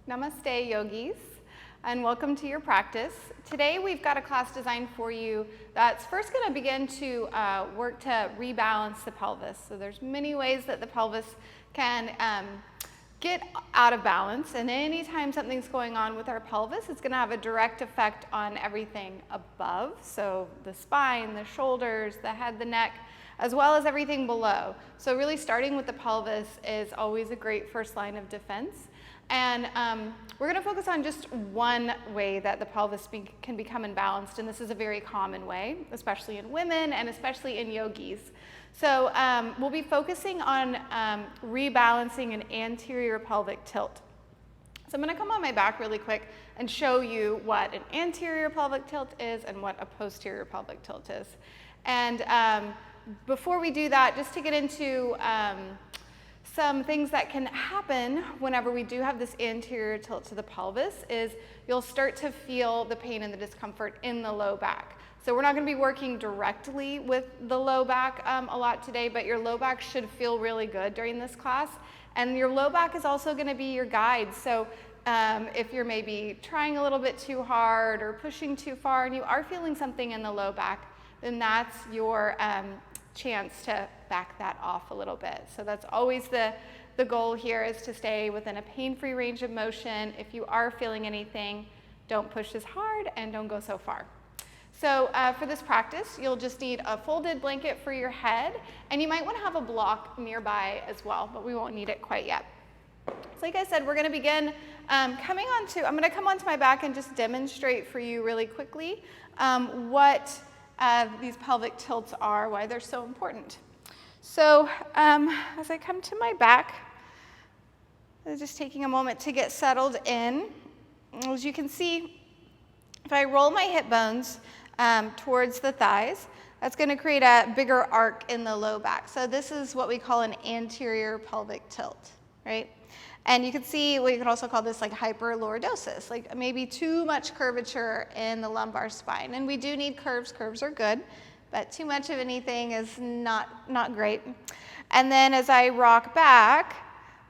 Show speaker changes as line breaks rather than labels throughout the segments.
Namaste, Yogis, and welcome to your practice. Today we've got a class designed for you that's first going to begin to work to rebalance the pelvis. So there's many ways that the pelvis can get out of balance, and anytime something's going on with our pelvis, it's going to have a direct effect on everything above, so the spine, the shoulders, the head, the neck, as well as everything below. So really starting with the pelvis is always a great first line of defense. And we're going to focus on just one way that the pelvis can become imbalanced, and this is a very common way, especially in women and especially in yogis. So we'll be focusing on rebalancing an anterior pelvic tilt. So I'm going to come on my back really quick and show you what an anterior pelvic tilt is and what a posterior pelvic tilt is. And before we do that, just to get into some things that can happen whenever we do have this anterior tilt to the pelvis is you'll start to feel the pain and the discomfort in the low back. So we're not going to be working directly with the low back a lot today, but your low back should feel really good during this class. And your low back is also going to be your guide. So if you're maybe trying a little bit too hard or pushing too far and you are feeling something in the low back, then that's your chance to back that off a little bit. So that's always the goal here, is to stay within a pain-free range of motion. If you are feeling anything, don't push as hard and don't go so far. So for this practice, you'll just need a folded blanket for your head, and you might want to have a block nearby as well, but we won't need it quite yet. So like I said, we're going to begin I'm going to come onto my back and just demonstrate for you really quickly what these pelvic tilts are, why they're so important. So as I come to my back, I'm just taking a moment to get settled in. As you can see, if I roll my hip bones towards the thighs, that's going to create a bigger arc in the low back. So this is what we call an anterior pelvic tilt, right? And you can see, we could also call this like hyperlordosis, like maybe too much curvature in the lumbar spine. And we do need curves. Curves are good, but too much of anything is not great. And then as I rock back,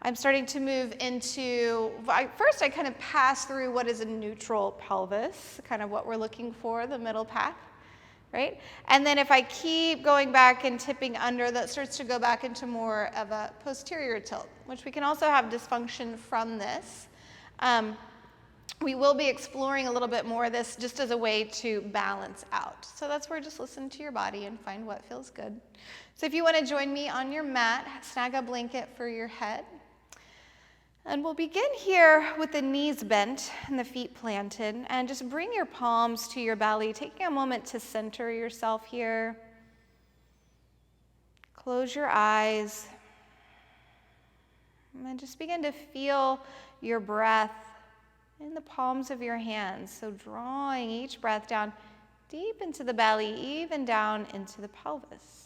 I'm starting to move into, first I kind of pass through what is a neutral pelvis, kind of what we're looking for, the middle path. Right? And then if I keep going back and tipping under, that starts to go back into more of a posterior tilt, which we can also have dysfunction from this. We will be exploring a little bit more of this just as a way to balance out. So that's where just listen to your body and find what feels good. So if you want to join me on your mat, snag a blanket for your head. And we'll begin here with the knees bent and the feet planted, and just bring your palms to your belly, taking a moment to center yourself here. Close your eyes, and then just begin to feel your breath in the palms of your hands. So drawing each breath down deep into the belly, even down into the pelvis.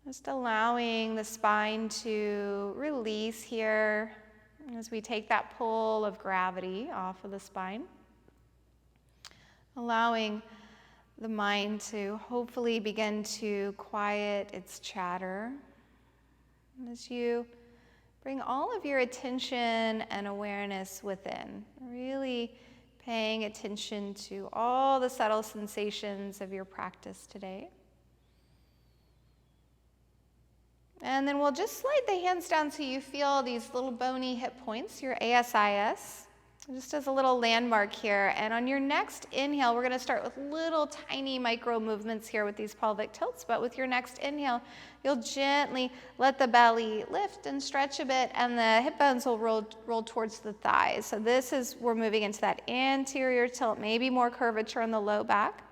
Just allowing the spine to release here as we take that pull of gravity off of the spine. Allowing the mind to hopefully begin to quiet its chatter. And as you bring all of your attention and awareness within, really paying attention to all the subtle sensations of your practice today. And then we'll just slide the hands down so you feel these little bony hip points, your ASIS, just as a little landmark here. And on your next inhale, we're going to start with little tiny micro movements here with these pelvic tilts. But with your next inhale, you'll gently let the belly lift and stretch a bit, and the hip bones will roll towards the thighs. So we're moving into that anterior tilt, maybe more curvature in the low back.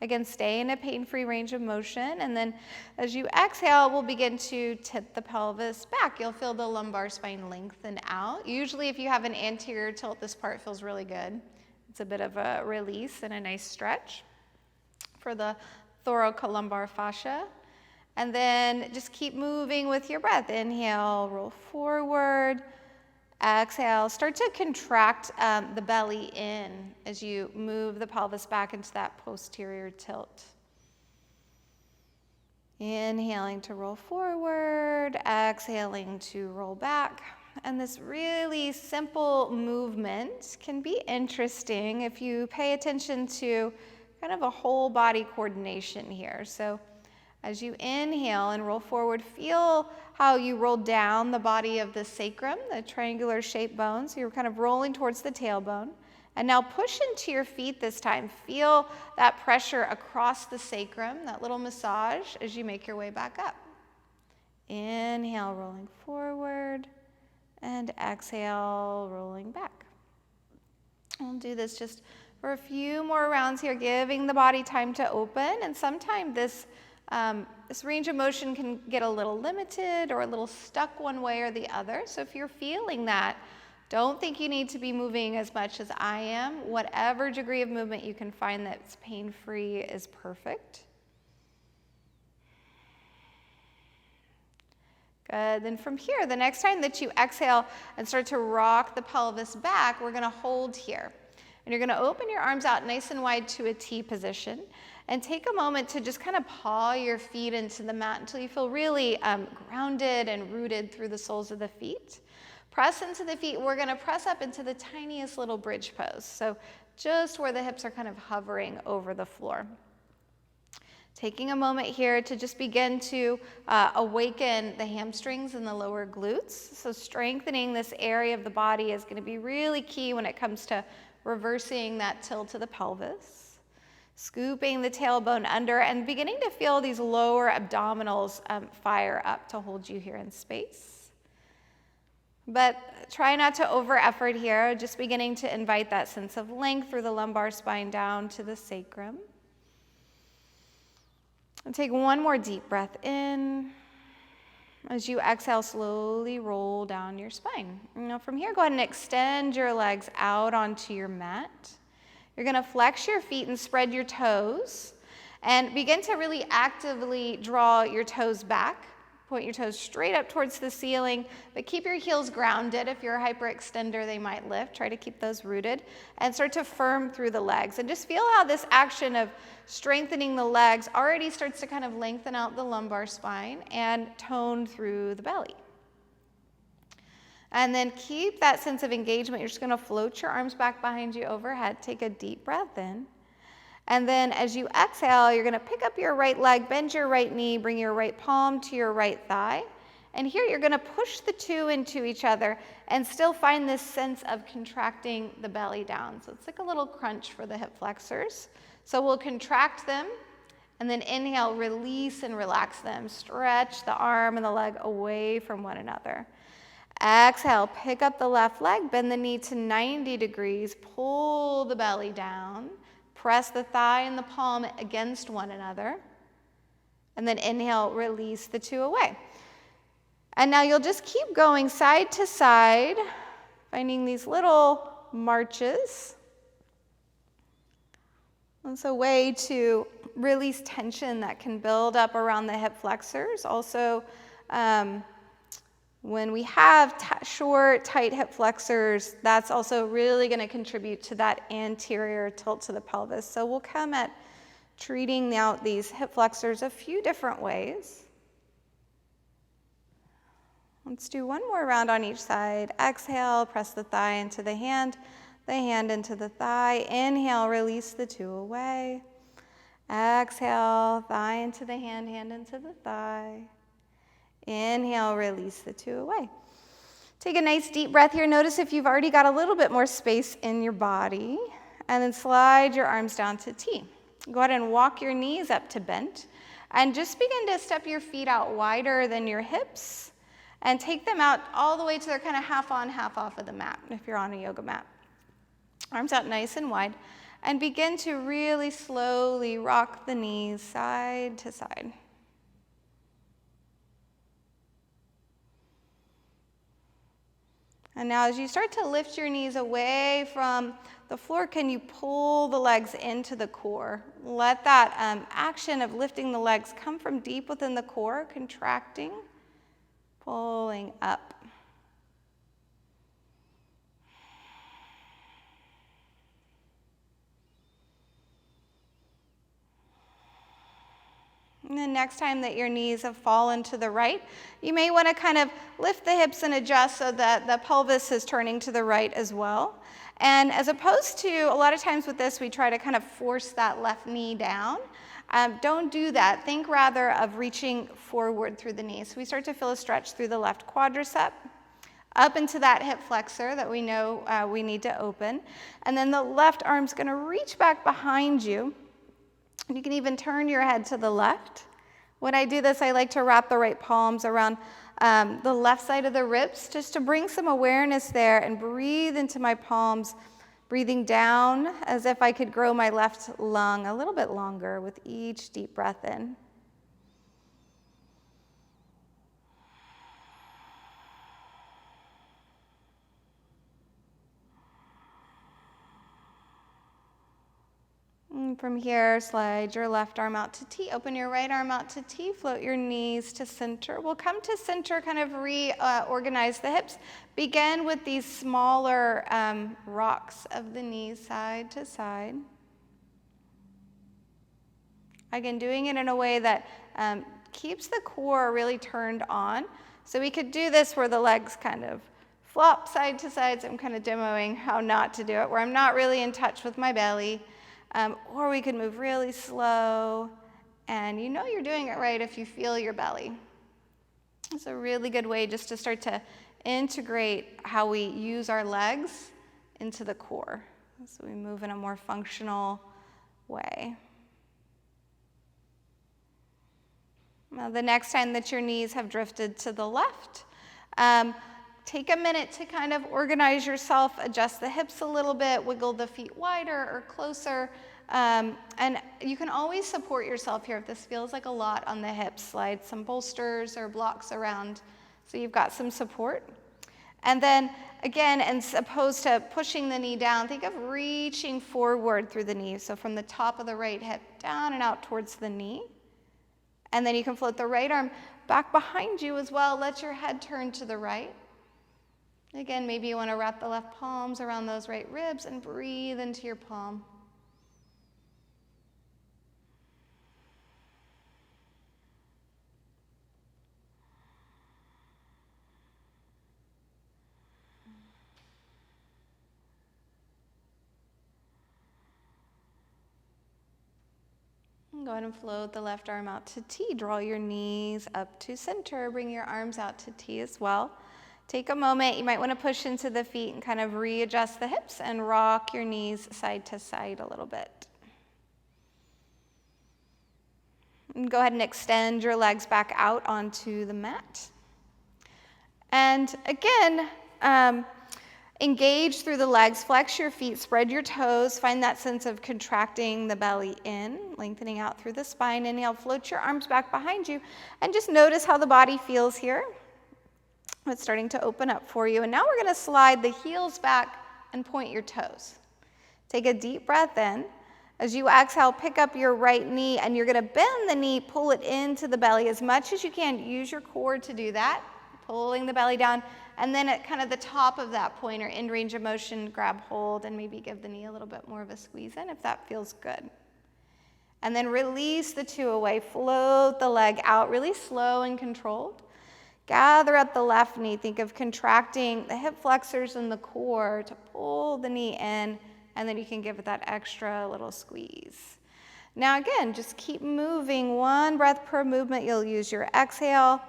Again, stay in a pain-free range of motion, and then as you exhale, we'll begin to tip the pelvis back. You'll feel the lumbar spine lengthen out. Usually if you have an anterior tilt, this part feels really good. It's a bit of a release and a nice stretch for the thoracolumbar fascia. And then just keep moving with your breath. Inhale, roll forward. Exhale, start to contract the belly in as you move the pelvis back into that posterior tilt. Inhaling to roll forward, exhaling to roll back. And this really simple movement can be interesting if you pay attention to kind of a whole body coordination here. So as you inhale and roll forward, feel how you roll down the body of the sacrum, the triangular shaped bone. So you're kind of rolling towards the tailbone. And now push into your feet this time. Feel that pressure across the sacrum, that little massage as you make your way back up. Inhale, rolling forward, and exhale, rolling back. We'll do this just for a few more rounds here, giving the body time to open. And sometimes this range of motion can get a little limited or a little stuck one way or the other. So if you're feeling that, don't think you need to be moving as much as I am. Whatever degree of movement you can find that's pain-free is perfect. Good. Then from here, the next time that you exhale and start to rock the pelvis back, we're going to hold here. And you're going to open your arms out nice and wide to a T position. And take a moment to just kind of paw your feet into the mat until you feel really grounded and rooted through the soles of the feet. Press into the feet. We're going to press up into the tiniest little bridge pose. So just where the hips are kind of hovering over the floor. Taking a moment here to just begin to awaken the hamstrings and the lower glutes. So strengthening this area of the body is going to be really key when it comes to reversing that tilt of the pelvis. Scooping the tailbone under and beginning to feel these lower abdominals fire up to hold you here in space. But try not to over effort here, just beginning to invite that sense of length through the lumbar spine down to the sacrum. And take one more deep breath in. As you exhale, slowly roll down your spine. Now from here, go ahead and extend your legs out onto your mat. You're going to flex your feet and spread your toes and begin to really actively draw your toes back. Point your toes straight up towards the ceiling, but keep your heels grounded. If you're a hyperextender, they might lift. Try to keep those rooted and start to firm through the legs. And just feel how this action of strengthening the legs already starts to kind of lengthen out the lumbar spine and tone through the belly. And then keep that sense of engagement. You're just going to float your arms back behind you overhead. Take a deep breath in. And then as you exhale, you're going to pick up your right leg, bend your right knee, bring your right palm to your right thigh. And here you're going to push the two into each other and still find this sense of contracting the belly down. So it's like a little crunch for the hip flexors. So we'll contract them and then inhale, release and relax them. Stretch the arm and the leg away from one another. Exhale, pick up the left leg, bend the knee to 90 degrees, pull the belly down. Press the thigh and the palm against one another. And then inhale, release the two away. And now you'll just keep going side to side, finding these little marches. It's a way to release tension that can build up around the hip flexors. Also, when we have short, tight hip flexors, that's also really going to contribute to that anterior tilt to the pelvis. So we'll come at treating out these hip flexors a few different ways. Let's do one more round on each side. Exhale, press the thigh into the hand into the thigh. Inhale, release the two away. Exhale, thigh into the hand into the thigh. Inhale, release the two away. Take a nice deep breath here. Notice if you've already got a little bit more space in your body. And then slide your arms down to T. Go ahead and walk your knees up to bent. And just begin to step your feet out wider than your hips. And take them out all the way to they're kind of half on, half off of the mat, if you're on a yoga mat. Arms out nice and wide. And begin to really slowly rock the knees side to side. And now as you start to lift your knees away from the floor, can you pull the legs into the core? Let that action of lifting the legs come from deep within the core, contracting, pulling up. And then next time that your knees have fallen to the right, you may want to kind of lift the hips and adjust so that the pelvis is turning to the right as well. And as opposed to, a lot of times with this, we try to kind of force that left knee down. Don't do that. Think rather of reaching forward through the knee. So we start to feel a stretch through the left quadricep, up into that hip flexor that we know we need to open. And then the left arm's going to reach back behind you. You can even turn your head to the left. When I do this, I like to wrap the right palms around the left side of the ribs just to bring some awareness there and breathe into my palms, breathing down as if I could grow my left lung a little bit longer with each deep breath in. And from here, slide your left arm out to T. Open your right arm out to T. Float your knees to center. We'll come to center, kind of reorganize the hips. Begin with these smaller rocks of the knees side to side. Again, doing it in a way that keeps the core really turned on. So we could do this where the legs kind of flop side to side. So I'm kind of demoing how not to do it, where I'm not really in touch with my belly. Or we could move really slow, and you know you're doing it right if you feel your belly. It's a really good way just to start to integrate how we use our legs into the core. So we move in a more functional way. Now the next time that your knees have drifted to the left, take a minute to kind of organize yourself, adjust the hips a little bit, wiggle the feet wider or closer. And you can always support yourself here if this feels like a lot on the hips. Slide some bolsters or blocks around so you've got some support. And then again, as opposed to pushing the knee down, think of reaching forward through the knee. So from the top of the right hip down and out towards the knee. And then you can float the right arm back behind you as well. Let your head turn to the right. Again, maybe you want to wrap the left palms around those right ribs and breathe into your palm. Go ahead and float the left arm out to T. Draw your knees up to center. Bring your arms out to T as well. Take a moment. You might want to push into the feet and kind of readjust the hips and rock your knees side to side a little bit. And go ahead and extend your legs back out onto the mat. And again, engage through the legs, flex your feet, spread your toes, find that sense of contracting the belly in, lengthening out through the spine. Inhale, float your arms back behind you, and just notice how the body feels here. It's starting to open up for you. And now we're going to slide the heels back and point your toes. Take a deep breath in. As you exhale, pick up your right knee, and you're going to bend the knee, pull it into the belly as much as you can. Use your core to do that, pulling the belly down. And then at kind of the top of that point or in range of motion, grab hold and maybe give the knee a little bit more of a squeeze in if that feels good. And then release the two away. Float the leg out really slow and controlled. Gather up the left knee. Think of contracting the hip flexors and the core to pull the knee in, and then you can give it that extra little squeeze. Now again, just keep moving. One breath per movement. You'll use your exhale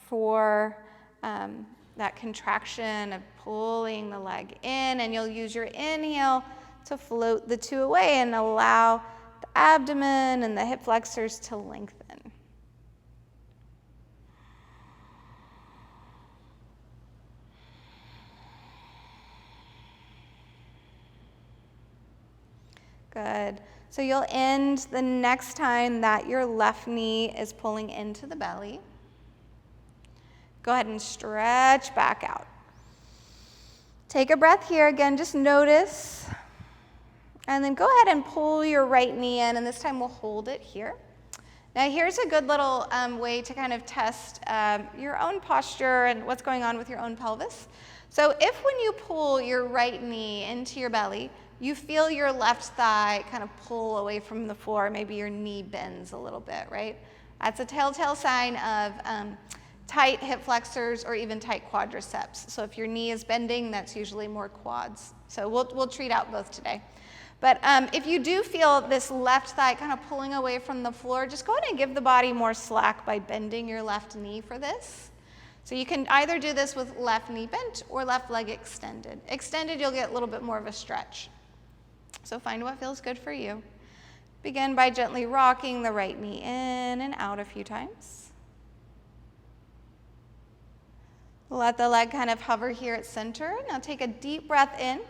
for that contraction of pulling the leg in, and you'll use your inhale to float the two away and allow the abdomen and the hip flexors to lengthen. Good. So you'll end the next time that your left knee is pulling into the belly. Go ahead and stretch back out. Take a breath here. Again, just notice. And then go ahead and pull your right knee in, and this time we'll hold it here. Now here's a good little way to kind of test your own posture and what's going on with your own pelvis. So if when you pull your right knee into your belly, you feel your left thigh kind of pull away from the floor, maybe your knee bends a little bit, right? That's a telltale sign of tight hip flexors or even tight quadriceps. So if your knee is bending, that's usually more quads. So we'll treat out both today. But if you do feel this left thigh kind of pulling away from the floor, just go ahead and give the body more slack by bending your left knee for this. So you can either do this with left knee bent or left leg extended. Extended, you'll get a little bit more of a stretch. So find what feels good for you. Begin by gently rocking the right knee in and out a few times. Let the leg kind of hover here at center. Now take a deep breath in.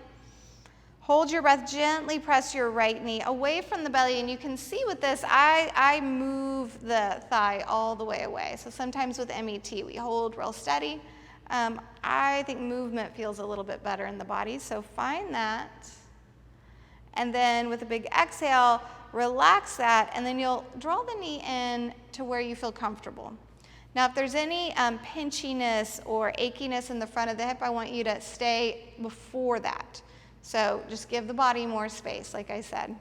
Hold your breath, gently press your right knee away from the belly. And you can see with this, I move the thigh all the way away. So sometimes with MET, we hold real steady. I think movement feels a little bit better in the body, so find that. And then with a big exhale, relax that, and then you'll draw the knee in to where you feel comfortable. Now, if there's any pinchiness or achiness in the front of the hip, I want you to stay before that. So just give the body more space, like I said.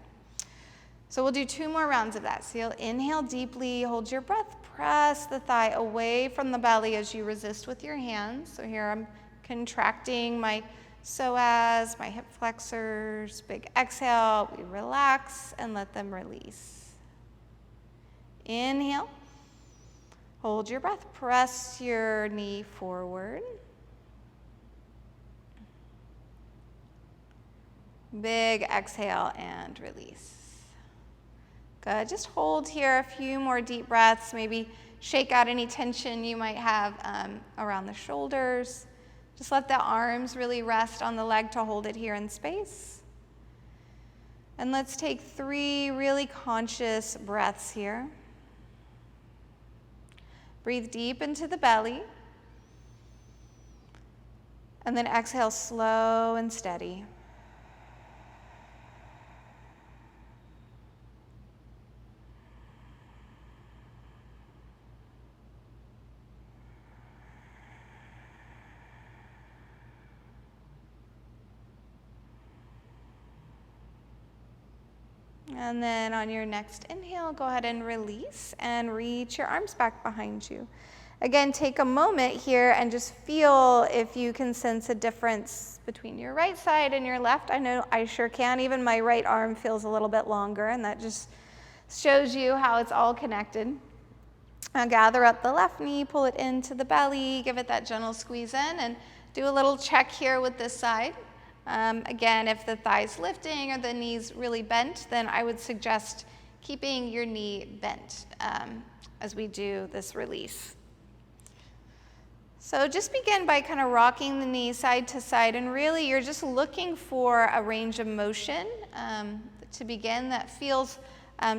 So we'll do 2 more rounds of that. So you'll inhale deeply, hold your breath, press the thigh away from the belly as you resist with your hands. So here I'm contracting my psoas, my hip flexors. Big exhale, we relax and let them release. Inhale, hold your breath, press your knee forward. Big exhale and release. Good, just hold here a few more deep breaths, maybe shake out any tension you might have around the shoulders. Just let the arms really rest on the leg to hold it here in space. And let's take 3 really conscious breaths here. Breathe deep into the belly. And then exhale slow and steady. And then on your next inhale, go ahead and release and reach your arms back behind you. Again, take a moment here and just feel if you can sense a difference between your right side and your left. I know I sure can. Even my right arm feels a little bit longer, and that just shows you how it's all connected. Now gather up the left knee, pull it into the belly, give it that gentle squeeze in, and do a little check here with this side. Again, if the thigh's lifting or the knee's really bent, then I would suggest keeping your knee bent as we do this release. So just begin by kind of rocking the knee side to side, and really you're just looking for a range of motion to begin that feels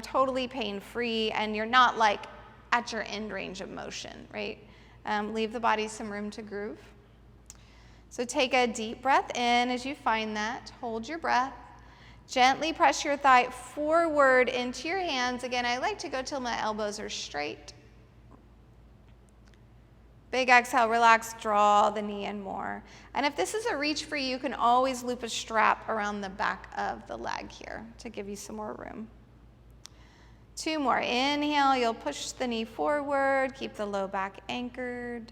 totally pain-free, and you're not like at your end range of motion, right? Leave the body some room to groove. So take a deep breath in as you find that. Hold your breath. Gently press your thigh forward into your hands. Again, I like to go till my elbows are straight. Big exhale, relax, draw the knee in more. And if this is a reach for you, you can always loop a strap around the back of the leg here to give you some more room. 2 more. Inhale, you'll push the knee forward, keep the low back anchored.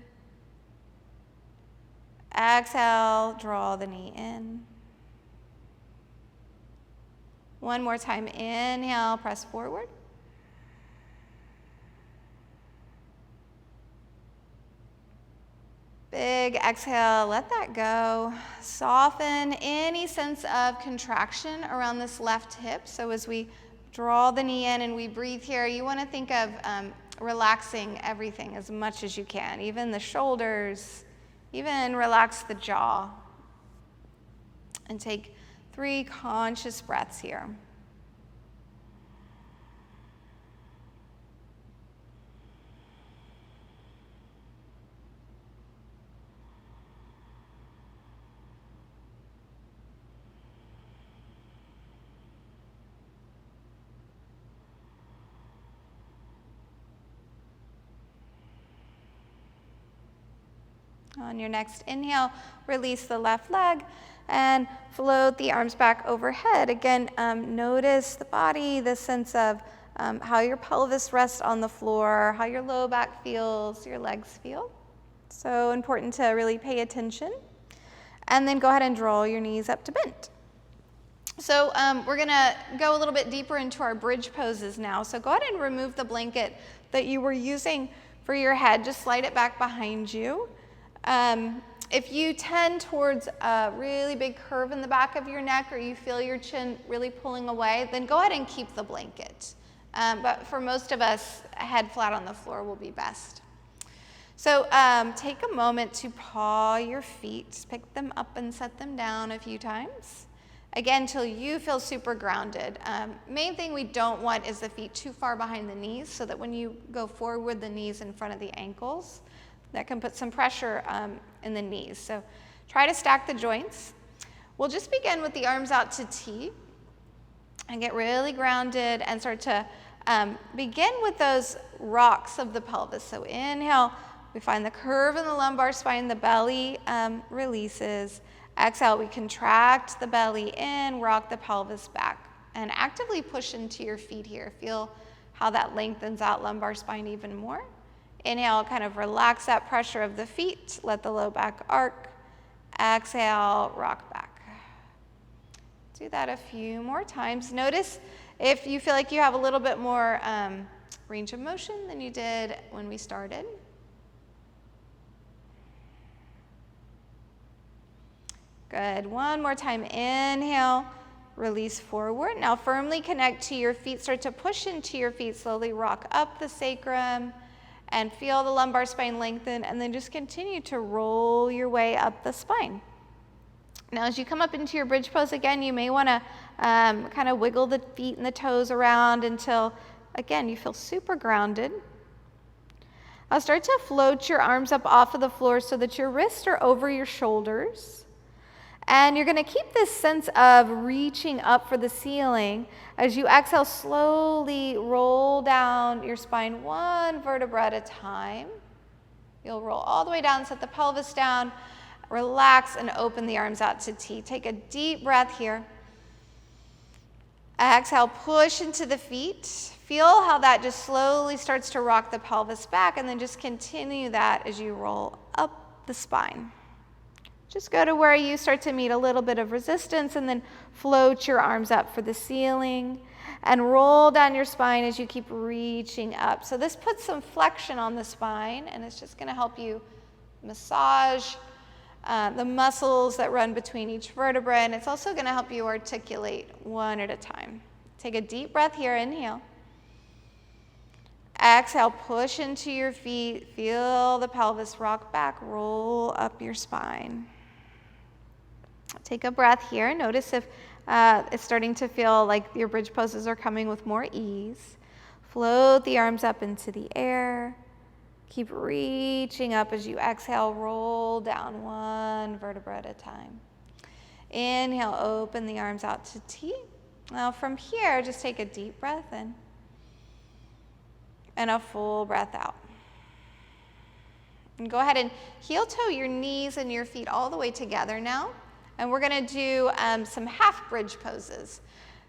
Exhale, draw the knee in. 1 more time, inhale, press forward. Big exhale, let that go. Soften any sense of contraction around this left hip. So as we draw the knee in and we breathe here, you want to think of relaxing everything as much as you can, even the shoulders. Even relax the jaw. And take 3 conscious breaths here. On your next inhale, release the left leg and float the arms back overhead. Again, notice the body, the sense of how your pelvis rests on the floor, how your low back feels, your legs feel. So important to really pay attention. And then go ahead and draw your knees up to bent. So we're gonna go a little bit deeper into our bridge poses now. So go ahead and remove the blanket that you were using for your head. Just slide it back behind you. If you tend towards a really big curve in the back of your neck, or you feel your chin really pulling away, then go ahead and keep the blanket. But for most of us, a head flat on the floor will be best. So take a moment to paw your feet, pick them up and set them down a few times. Again, till you feel super grounded. Main thing we don't want is the feet too far behind the knees, so that when you go forward, the knees in front of the ankles, that can put some pressure in the knees. So try to stack the joints. We'll just begin with the arms out to T and get really grounded and start to begin with those rocks of the pelvis. So inhale, we find the curve in the lumbar spine, the belly releases. Exhale, we contract the belly in, rock the pelvis back, and actively push into your feet here. Feel how that lengthens out lumbar spine even more. Inhale, kind of relax that pressure of the feet, let the low back arc. Exhale, rock back. Do that a few more times. Notice if you feel like you have a little bit more range of motion than you did when we started. Good. One more time. Inhale, release forward. Now firmly connect to your feet. Start to push into your feet. Slowly rock up the sacrum and feel the lumbar spine lengthen, and then just continue to roll your way up the spine. Now as you come up into your bridge pose again, you may want to kind of wiggle the feet and the toes around until, again, you feel super grounded. I'll start to float your arms up off of the floor so that your wrists are over your shoulders. And you're going to keep this sense of reaching up for the ceiling. As you exhale, slowly roll down your spine one vertebra at a time. You'll roll all the way down, set the pelvis down, relax, and open the arms out to T. Take a deep breath here. Exhale, push into the feet. Feel how that just slowly starts to rock the pelvis back, and then just continue that as you roll up the spine. Just go to where you start to meet a little bit of resistance, and then float your arms up for the ceiling and roll down your spine as you keep reaching up. So this puts some flexion on the spine, and it's just going to help you massage the muscles that run between each vertebra, and it's also going to help you articulate one at a time. Take a deep breath here. Inhale. Exhale, push into your feet. Feel the pelvis rock back, roll up your spine. Take a breath here. Notice if it's starting to feel like your bridge poses are coming with more ease. Float the arms up into the air. Keep reaching up as you exhale, roll down one vertebra at a time. Inhale, open the arms out to T. Now from here, just take a deep breath in and a full breath out. And go ahead and heel toe your knees and your feet all the way together now. And we're going to do some half bridge poses.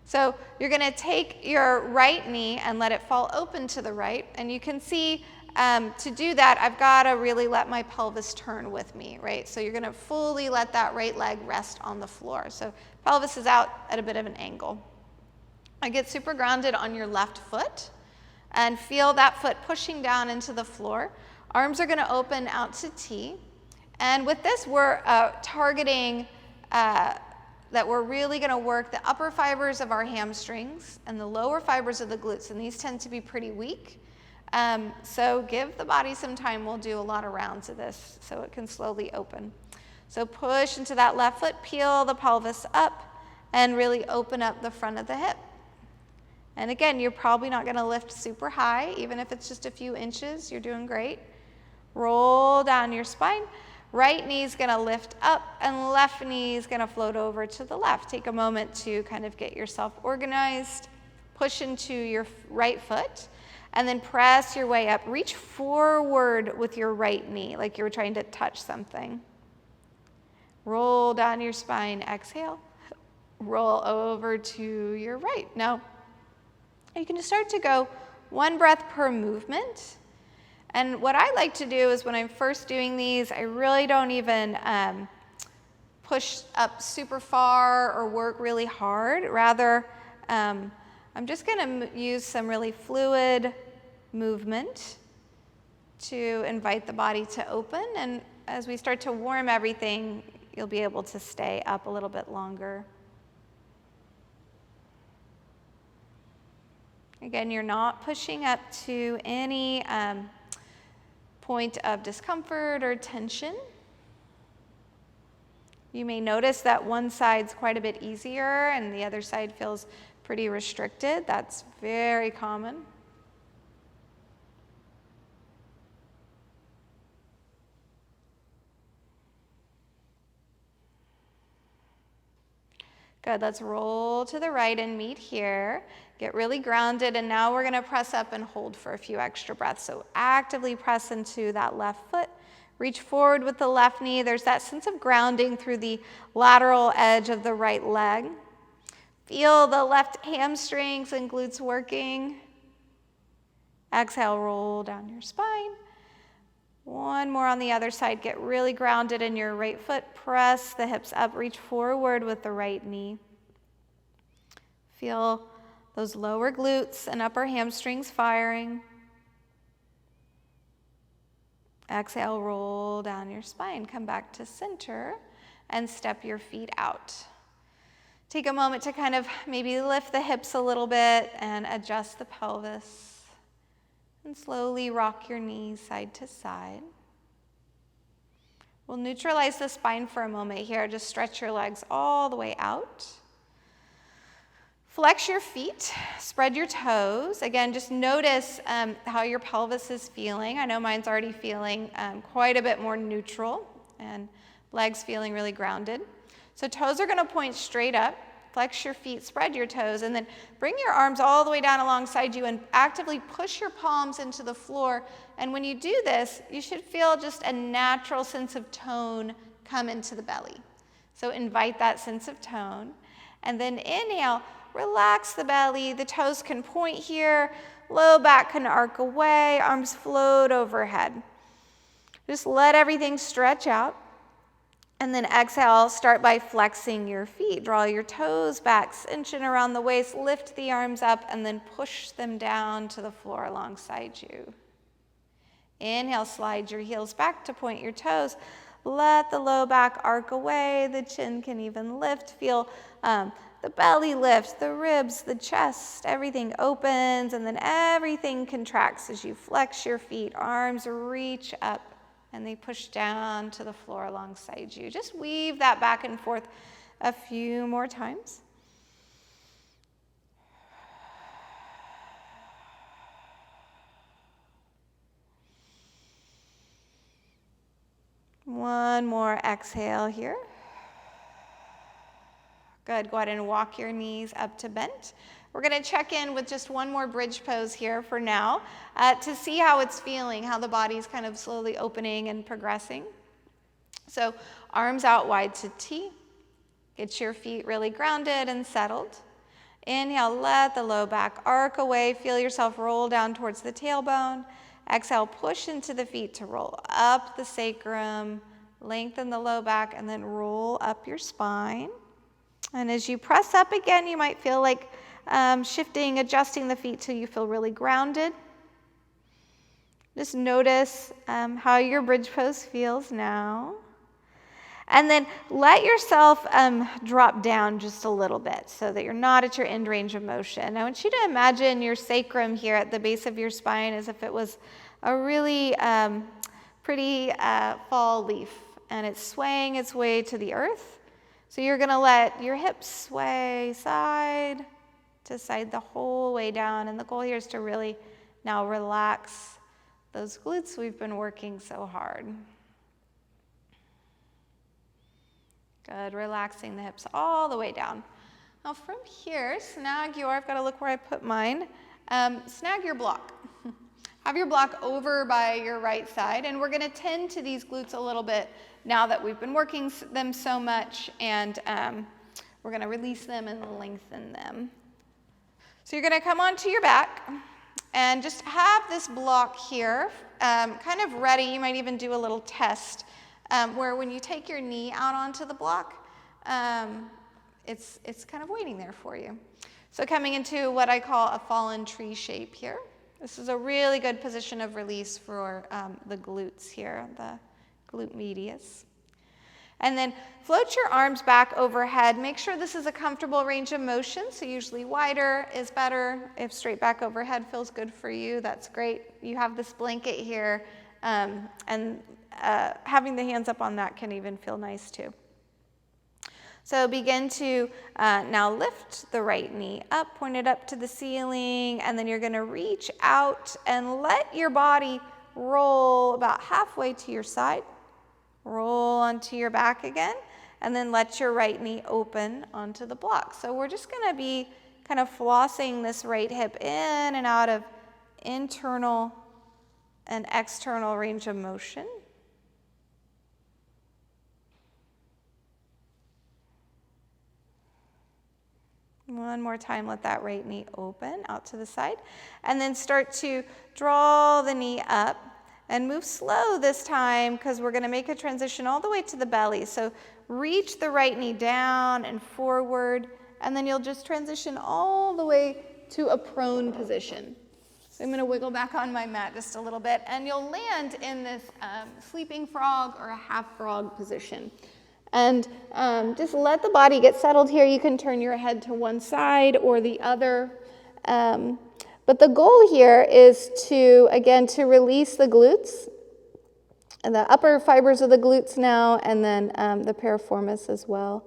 So you're going to take your right knee and let it fall open to the right. And you can see to do that, I've got to really let my pelvis turn with me, right? So you're going to fully let that right leg rest on the floor. So pelvis is out at a bit of an angle. I get super grounded on your left foot and feel that foot pushing down into the floor. Arms are going to open out to T. And with this, we're targeting that we're really going to work the upper fibers of our hamstrings and the lower fibers of the glutes, and these tend to be pretty weak. So give the body some time. We'll do a lot of rounds of this so it can slowly open. So push into that left foot, peel the pelvis up, and really open up the front of the hip. And again, you're probably not going to lift super high, even if it's just a few inches. You're doing great. Roll down your spine. Right knee's going to lift up, and left knee's going to float over to the left. Take a moment to kind of get yourself organized. Push into your right foot, and then press your way up. Reach forward with your right knee, like you're trying to touch something. roll down your spine, exhale, roll over to your right. Now, you can just start to go one breath per movement. And what I like to do is when I'm first doing these, I really don't even push up super far or work really hard. Rather, I'm just going to use some really fluid movement to invite the body to open. And as we start to warm everything, you'll be able to stay up a little bit longer. Again, you're not pushing up to any point of discomfort or tension. You may notice that one side's quite a bit easier and the other side feels pretty restricted. That's very common. Good, let's roll to the right and meet here. Get really grounded, and now we're gonna press up and hold for a few extra breaths. So actively press into that left foot. Reach forward with the left knee. There's that sense of grounding through the lateral edge of the right leg. Feel the left hamstrings and glutes working. Exhale, roll down your spine. One more on the other side. Get really grounded in your right foot. Press the hips up. Reach forward with the right knee. Feel those lower glutes and upper hamstrings firing. Exhale, roll down your spine. Come back to center and step your feet out. Take a moment to kind of maybe lift the hips a little bit and adjust the pelvis. And slowly rock your knees side to side. We'll neutralize the spine for a moment here. Just stretch your legs all the way out. Flex your feet, spread your toes. Again, just notice how your pelvis is feeling. I know mine's already feeling quite a bit more neutral and legs feeling really grounded. So toes are gonna point straight up. Flex your feet, spread your toes, and then bring your arms all the way down alongside you and actively push your palms into the floor. And when you do this, you should feel just a natural sense of tone come into the belly. So invite that sense of tone. And then inhale, relax the belly. The toes can point here, low back can arc away, arms float overhead. Just let everything stretch out. And then exhale, start by flexing your feet. Draw your toes back, cinching around the waist, lift the arms up, and then push them down to the floor alongside you. Inhale, slide your heels back to point your toes. Let the low back arc away. The chin can even lift. Feel the belly lift, the ribs, the chest, everything opens, and then everything contracts as you flex your feet. Arms reach up. And they push down to the floor alongside you. Just weave that back and forth a few more times. One more exhale here. Good, go ahead and walk your knees up to bent. We're gonna check in with just one more bridge pose here for now to see how it's feeling, how the body's kind of slowly opening and progressing. So arms out wide to T. Get your feet really grounded and settled. Inhale, let the low back arc away. Feel yourself roll down towards the tailbone. Exhale, push into the feet to roll up the sacrum, lengthen the low back, and then roll up your spine. And as you press up again, you might feel like shifting, adjusting the feet till you feel really grounded. Just notice how your bridge pose feels now. And then let yourself drop down just a little bit so that you're not at your end range of motion. I want you to imagine your sacrum here at the base of your spine as if it was a really pretty fall leaf, and it's swaying its way to the earth. So you're gonna let your hips sway side to side the whole way down, and the goal here is to really now relax those glutes we've been working so hard. Good, relaxing the hips all the way down. Now from here, snag your, I've got to look where I put mine, snag your block. have your block over by your right side, and we're gonna tend to these glutes a little bit now that we've been working them so much, and we're gonna release them and lengthen them. So you're gonna come onto your back and just have this block here kind of ready. You might even do a little test where when you take your knee out onto the block, it's kind of waiting there for you. So coming into what I call a fallen tree shape here. This is a really good position of release for the glutes here, the glute medius. And then float your arms back overhead. Make sure this is a comfortable range of motion, so usually wider is better. If straight back overhead feels good for you, that's great. You have this blanket here, and having the hands up on that can even feel nice too. So begin to now lift the right knee up, point it up to the ceiling, and then you're gonna reach out and let your body roll about halfway to your side. Roll onto your back again, and then let your right knee open onto the block. So we're just gonna be kind of flossing this right hip in and out of internal and external range of motion. One more time, let that right knee open out to the side, and then start to draw the knee up. And move slow this time because we're going to make a transition all the way to the belly. So reach the right knee down and forward, and then you'll just transition all the way to a prone position. So I'm going to wiggle back on my mat just a little bit, and you'll land in this sleeping frog or a half frog position. And just let the body get settled here. You can turn your head to one side or the other. But the goal here is to, again, to release the glutes, and the upper fibers of the glutes now, and then the piriformis as well.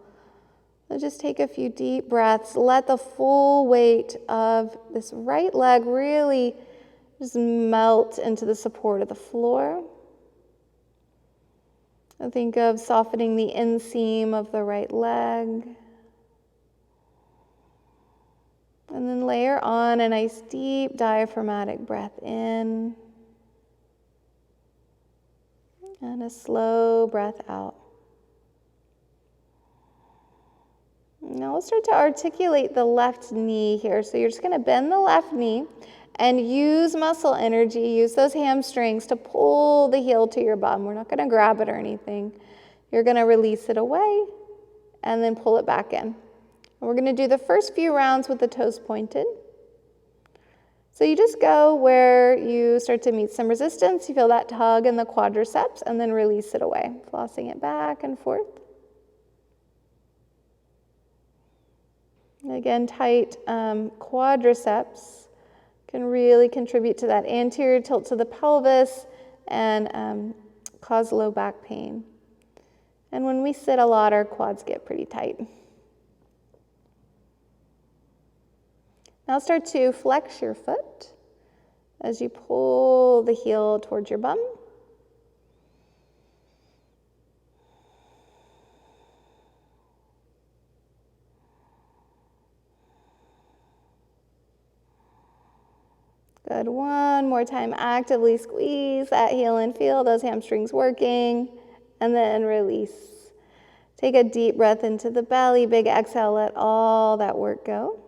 So just take a few deep breaths. Let the full weight of this right leg really just melt into the support of the floor. And think of softening the inseam of the right leg. And then layer on a nice deep diaphragmatic breath in and a slow breath out. Now we'll start to articulate the left knee here. So you're just going to bend the left knee and use muscle energy, use those hamstrings to pull the heel to your bum. We're not going to grab it or anything. You're going to release it away and then pull it back in. We're going to do the first few rounds with the toes pointed. So you just go where you start to meet some resistance. You feel that tug in the quadriceps, and then release it away, flossing it back and forth. Again, tight quadriceps can really contribute to that anterior tilt to the pelvis and cause low back pain. And when we sit a lot, our quads get pretty tight. Now start to flex your foot as you pull the heel towards your bum. Good. One more time. Actively squeeze that heel and feel those hamstrings working, and then release. Take a deep breath into the belly. Big exhale. Let all that work go.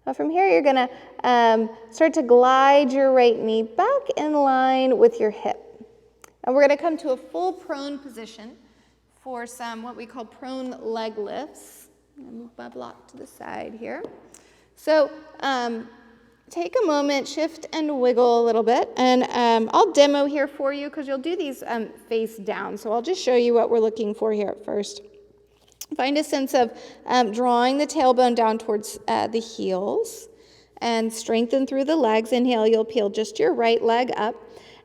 Now from here, you're going to start to glide your right knee back in line with your hip. And we're going to come to a full prone position for some what we call prone leg lifts. I'm going to move my block to the side here. So take a moment, shift and wiggle a little bit. And I'll demo here for you because you'll do these face down. So I'll just show you what we're looking for here at first. Find a sense of drawing the tailbone down towards the heels and strengthen through the legs. Inhale, you'll peel just your right leg up.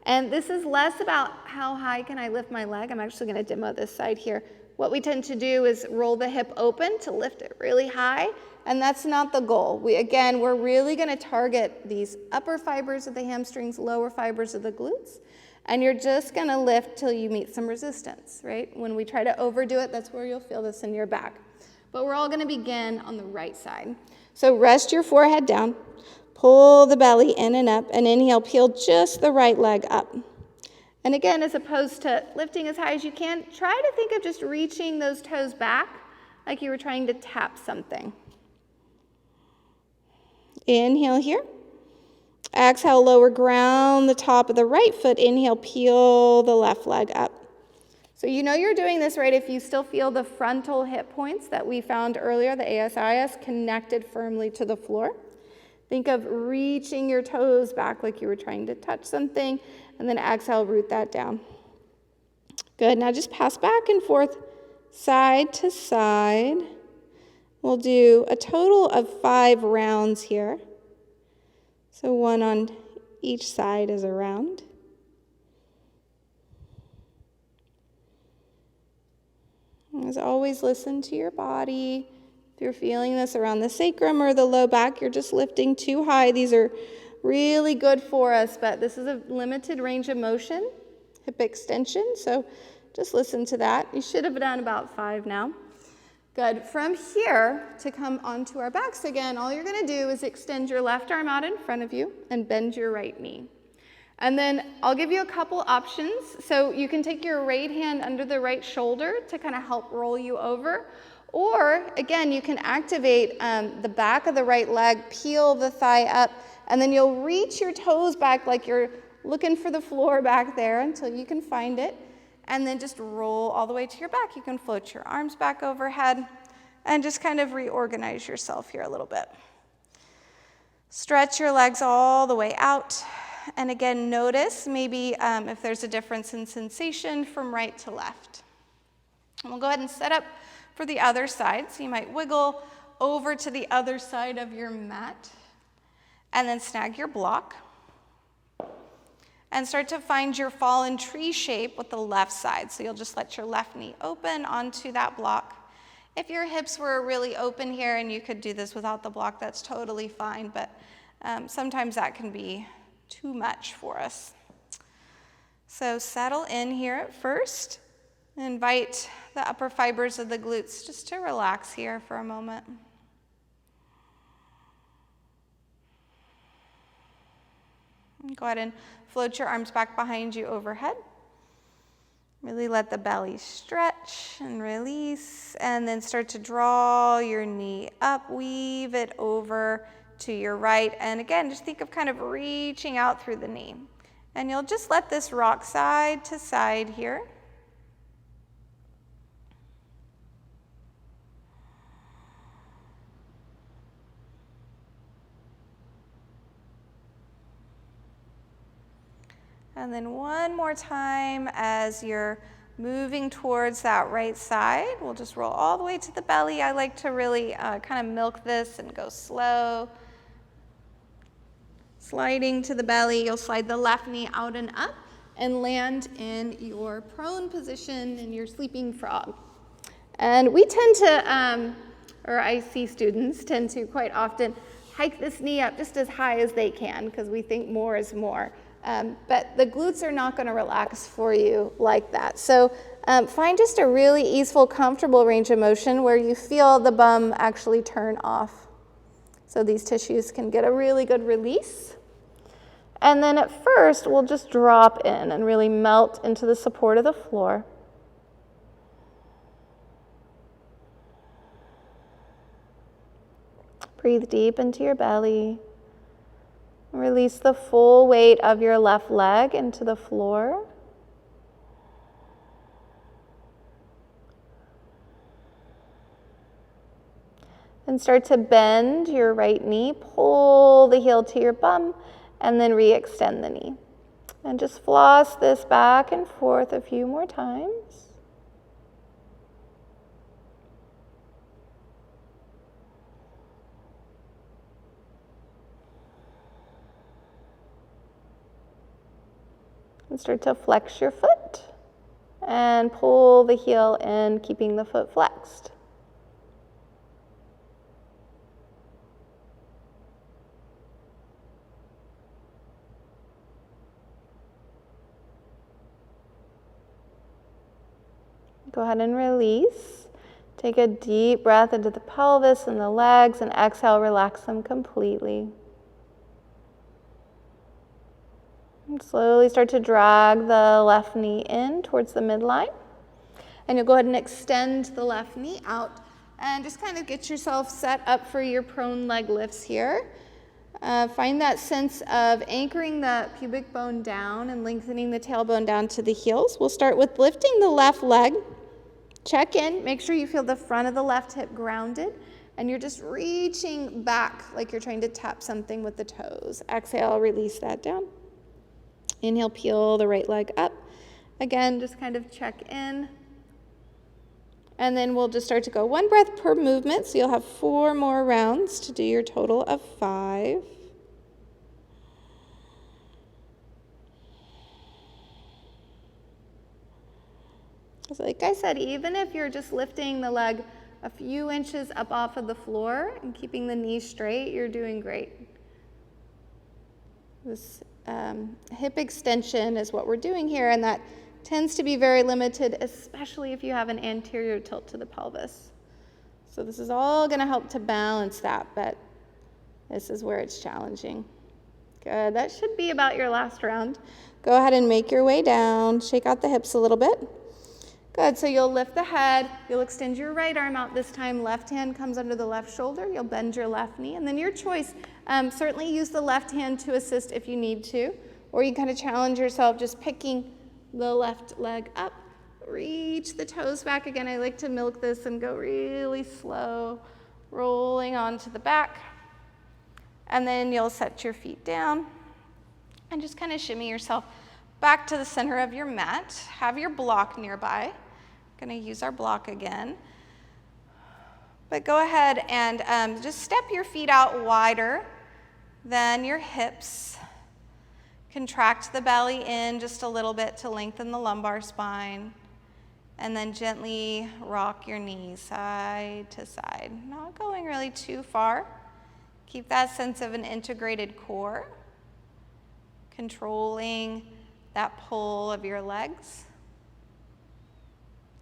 And this is less about how high can I lift my leg. I'm actually going to demo this side here. What we tend to do is roll the hip open to lift it really high, and that's not the goal. We're really going to target these upper fibers of the hamstrings, lower fibers of the glutes. And you're just going to lift till you meet some resistance, right? When we try to overdo it, that's where you'll feel this in your back. But we're all going to begin on the right side. So rest your forehead down. Pull the belly in and up, and inhale, peel just the right leg up. And again, as opposed to lifting as high as you can, try to think of just reaching those toes back like you were trying to tap something. Inhale here. Exhale, lower, ground the top of the right foot. Inhale, peel the left leg up. So you know you're doing this right if you still feel the frontal hip points that we found earlier, the ASIS, connected firmly to the floor. Think of reaching your toes back like you were trying to touch something, and then exhale, root that down. Good, now just pass back and forth, side to side. We'll do a total of 5 rounds here. So 1 on each side is a round. As always, listen to your body. If you're feeling this around the sacrum or the low back, you're just lifting too high. These are really good for us, but this is a limited range of motion, hip extension, so just listen to that. You should have done about 5 now. Good. From here, to come onto our backs again, all you're going to do is extend your left arm out in front of you and bend your right knee. And then I'll give you a couple options. So you can take your right hand under the right shoulder to kind of help roll you over. Or, again, you can activate the back of the right leg, peel the thigh up, and then you'll reach your toes back like you're looking for the floor back there until you can find it. And then just roll all the way to your back. You can float your arms back overhead and just kind of reorganize yourself here a little bit. Stretch your legs all the way out. And again, notice maybe if there's a difference in sensation from right to left. And we'll go ahead and set up for the other side. So you might wiggle over to the other side of your mat and then snag your block. And start to find your fallen tree shape with the left side. So you'll just let your left knee open onto that block. If your hips were really open here and you could do this without the block, that's totally fine. But sometimes that can be too much for us. So settle in here at first. Invite the upper fibers of the glutes just to relax here for a moment. Go ahead and float your arms back behind you overhead. Really let the belly stretch and release, and then start to draw your knee up, weave it over to your right. And again, just think of kind of reaching out through the knee. And you'll just let this rock side to side here. And then one more time as you're moving towards that right side. We'll just roll all the way to the belly. I like to really kind of milk this and go slow. Sliding to the belly, you'll slide the left knee out and up and land in your prone position in your sleeping frog. And we tend to, or I see students tend to quite often hike this knee up just as high as they can because we think more is more. But the glutes are not going to relax for you like that. So find just a really easeful, comfortable range of motion where you feel the bum actually turn off. So these tissues can get a really good release. And then at first, we'll just drop in and really melt into the support of the floor. Breathe deep into your belly. Release the full weight of your left leg into the floor. And start to bend your right knee, pull the heel to your bum, and then re-extend the knee. And just floss this back and forth a few more times. And start to flex your foot and pull the heel in, keeping the foot flexed. Go ahead and release. Take a deep breath into the pelvis and the legs, and exhale, relax them completely. Slowly start to drag the left knee in towards the midline. And you'll go ahead and extend the left knee out and just kind of get yourself set up for your prone leg lifts here. Find that sense of anchoring the pubic bone down and lengthening the tailbone down to the heels. We'll start with lifting the left leg. Check in, make sure you feel the front of the left hip grounded, and you're just reaching back like you're trying to tap something with the toes. Exhale, release that down. Inhale, peel the right leg up. Again, just kind of check in. And then we'll just start to go 1 breath per movement. So you'll have 4 more rounds to do your total of 5. So like I said, even if you're just lifting the leg a few inches up off of the floor and keeping the knee straight, you're doing great. This hip extension is what we're doing here, and that tends to be very limited, especially if you have an anterior tilt to the pelvis. So this is all going to help to balance that, but this is where it's challenging. Good. That should be about your last round. Go ahead and make your way down. Shake out the hips a little bit. Good. So you'll lift the head. You'll extend your right arm out this time. Left hand comes under the left shoulder. You'll bend your left knee. And then your choice, certainly use the left hand to assist if you need to, or you kind of challenge yourself just picking the left leg up. Reach the toes back. Again, I like to milk this and go really slow, rolling onto the back. And then you'll set your feet down and just kind of shimmy yourself back to the center of your mat. Have your block nearby. Going to use our block again. But go ahead and just step your feet out wider than your hips. Contract the belly in just a little bit to lengthen the lumbar spine. And then gently rock your knees side to side. Not going really too far. Keep that sense of an integrated core. Controlling that pull of your legs.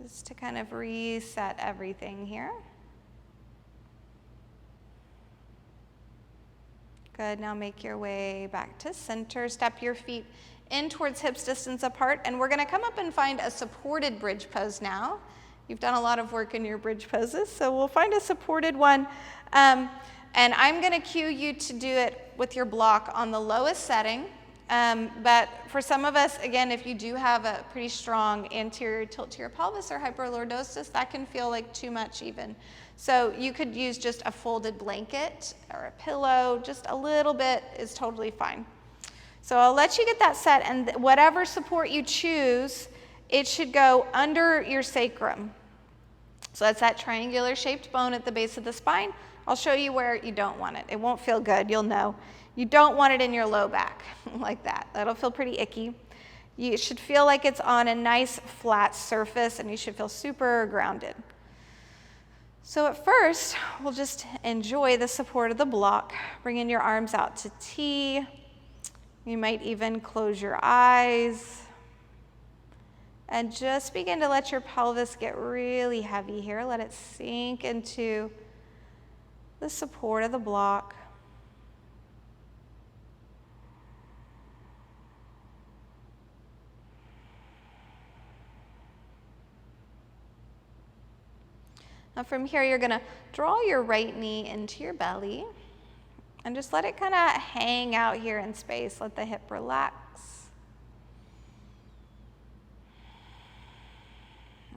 Just to kind of reset everything here. Good, now make your way back to center. Step your feet in towards hips distance apart, and we're gonna come up and find a supported bridge pose now. You've done a lot of work in your bridge poses, so we'll find a supported one. And I'm gonna cue you to do it with your block on the lowest setting. But for some of us, again, if you do have a pretty strong anterior tilt to your pelvis or hyperlordosis, that can feel like too much even. So you could use just a folded blanket or a pillow, just a little bit is totally fine. So I'll let you get that set, and whatever support you choose, it should go under your sacrum. So that's that triangular shaped bone at the base of the spine. I'll show you where you don't want it. It won't feel good, you'll know. You don't want it in your low back like that. That'll feel pretty icky. You should feel like it's on a nice flat surface, and you should feel super grounded. So at first, we'll just enjoy the support of the block. Bringing your arms out to T. You might even close your eyes. And just begin to let your pelvis get really heavy here. Let it sink into the support of the block. Now from here, you're gonna draw your right knee into your belly and just let it kind of hang out here in space. Let the hip relax.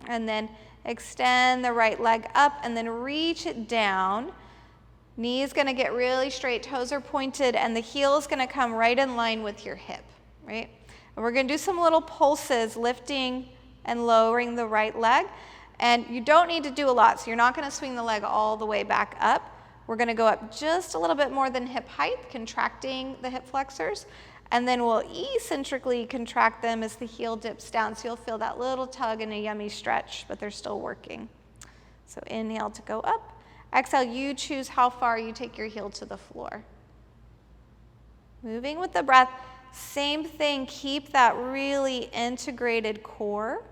And then extend the right leg up and then reach it down. Knee is gonna get really straight, toes are pointed, and the heel is gonna come right in line with your hip, right? And we're gonna do some little pulses, lifting and lowering the right leg. And you don't need to do a lot, so you're not gonna swing the leg all the way back up. We're gonna go up just a little bit more than hip height, contracting the hip flexors, and then we'll eccentrically contract them as the heel dips down, so you'll feel that little tug and a yummy stretch, but they're still working. So inhale to go up. Exhale, you choose how far you take your heel to the floor. Moving with the breath, same thing, keep that really integrated core.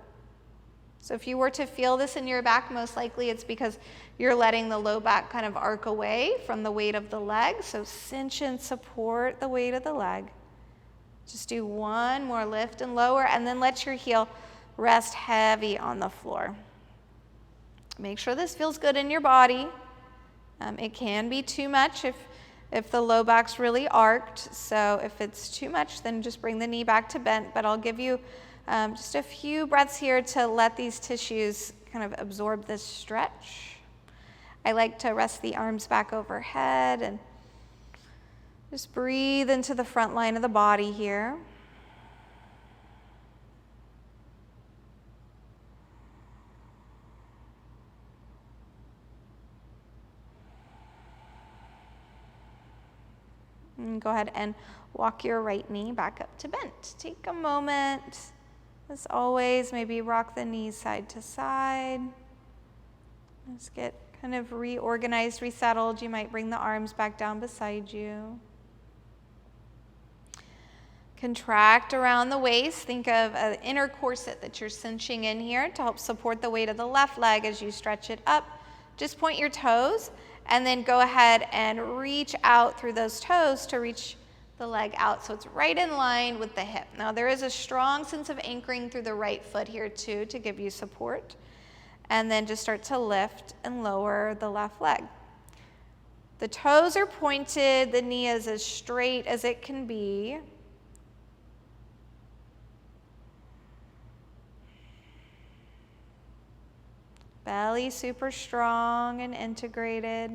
So if you were to feel this in your back, most likely it's because you're letting the low back kind of arc away from the weight of the leg. So cinch and support the weight of the leg. Just do one more lift and lower, and then let your heel rest heavy on the floor. Make sure this feels good in your body. It can be too much if the low back's really arced. So if it's too much, then just bring the knee back to bent. But I'll give you just a few breaths here to let these tissues kind of absorb this stretch. I like to rest the arms back overhead and just breathe into the front line of the body here. And go ahead and walk your right knee back up to bent. Take a moment. As always, maybe rock the knees side to side. Just get kind of reorganized, resettled. You might bring the arms back down beside you. Contract around the waist. Think of an inner corset that you're cinching in here to help support the weight of the left leg as you stretch it up. Just point your toes and then go ahead and reach out through those toes to reach the leg out so it's right in line with the hip. Now there is a strong sense of anchoring through the right foot here too to give you support. And then just start to lift and lower the left leg. The toes are pointed, the knee is as straight as it can be. Belly super strong and integrated.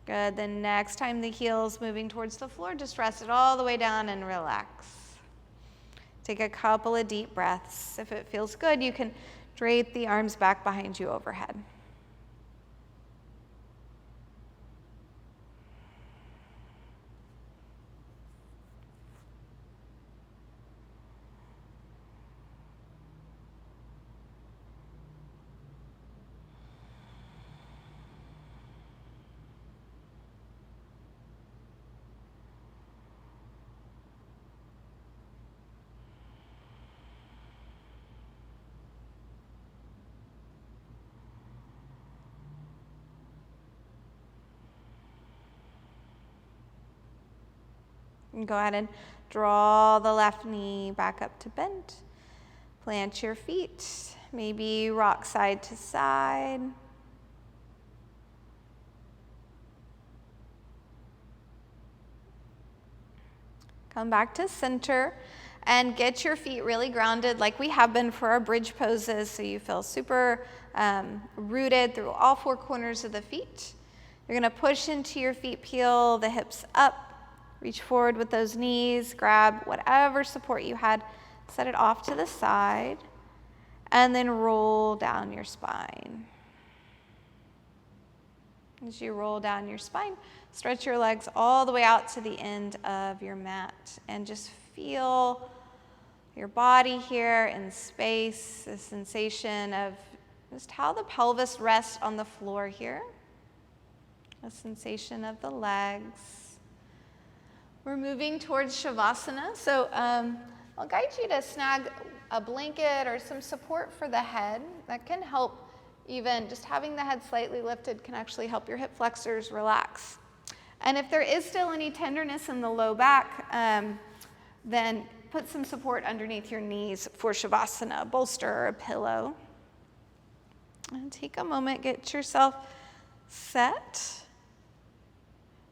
Good. Then next time the heel's moving towards the floor, just rest it all the way down and relax. Take a couple of deep breaths. If it feels good, you can drape the arms back behind you overhead. And go ahead and draw the left knee back up to bent. Plant your feet. Maybe rock side to side. Come back to center and get your feet really grounded like we have been for our bridge poses, so you feel super rooted through all four corners of the feet. You're going to push into your feet, peel the hips up. Reach forward with those knees, grab whatever support you had, set it off to the side, and then roll down your spine. As you roll down your spine, stretch your legs all the way out to the end of your mat, and just feel your body here in space, the sensation of just how the pelvis rests on the floor here, the sensation of the legs. We're moving towards Shavasana, so I'll guide you to snag a blanket or some support for the head. That can help. Even just having the head slightly lifted can actually help your hip flexors relax. And if there is still any tenderness in the low back, then put some support underneath your knees for Shavasana, a bolster or a pillow. And take a moment, get yourself set.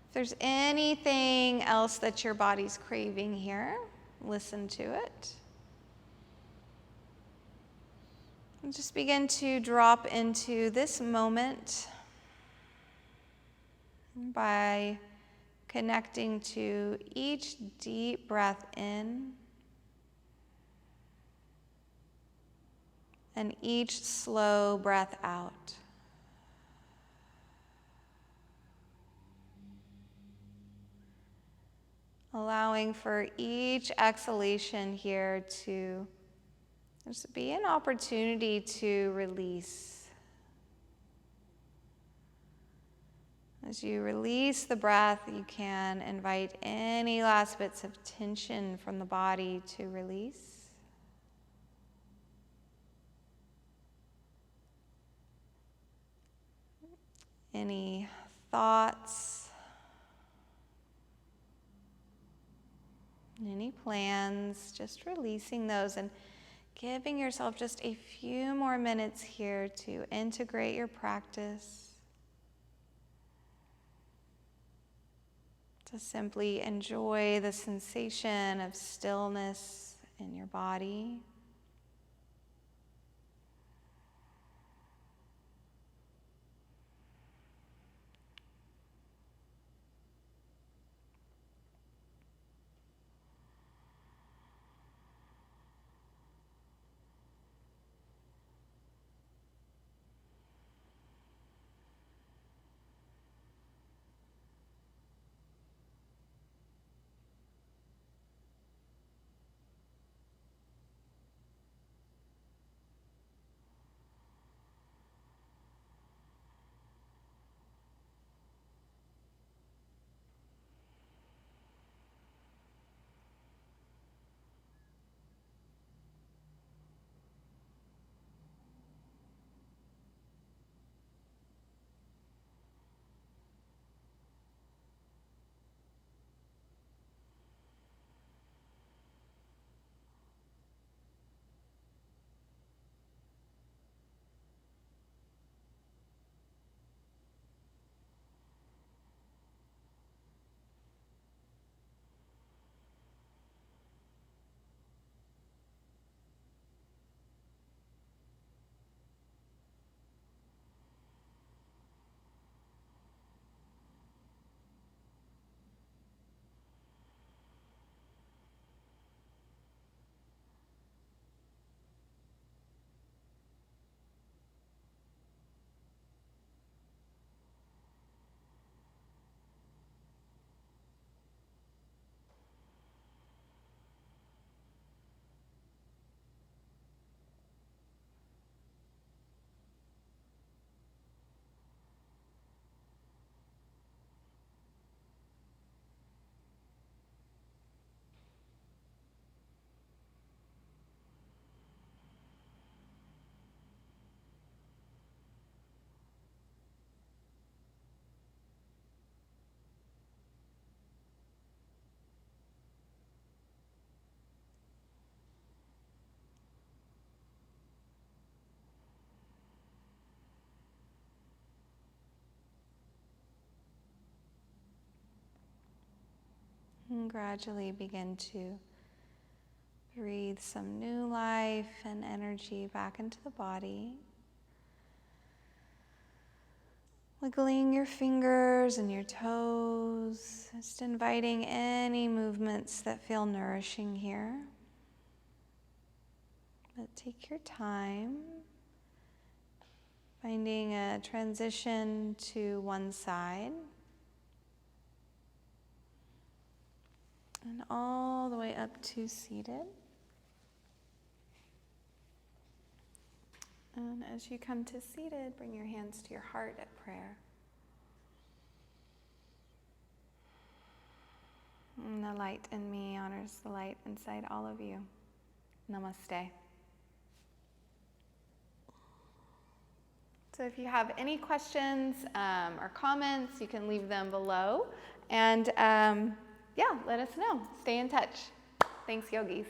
If there's anything else that your body's craving here, listen to it. And just begin to drop into this moment by connecting to each deep breath in and each slow breath out. Allowing for each exhalation here to just be an opportunity to release. As you release the breath, you can invite any last bits of tension from the body to release. Any thoughts, any plans, just releasing those and giving yourself just a few more minutes here to integrate your practice, to simply enjoy the sensation of stillness in your body. And gradually begin to breathe some new life and energy back into the body. Wiggling your fingers and your toes, just inviting any movements that feel nourishing here. But take your time, finding a transition to one side. And all the way up to seated. And as you come to seated, bring your hands to your heart at prayer. And the light in me honors the light inside all of you. Namaste. So if you have any questions or comments, you can leave them below. And yeah, let us know. Stay in touch. Thanks, Yogis.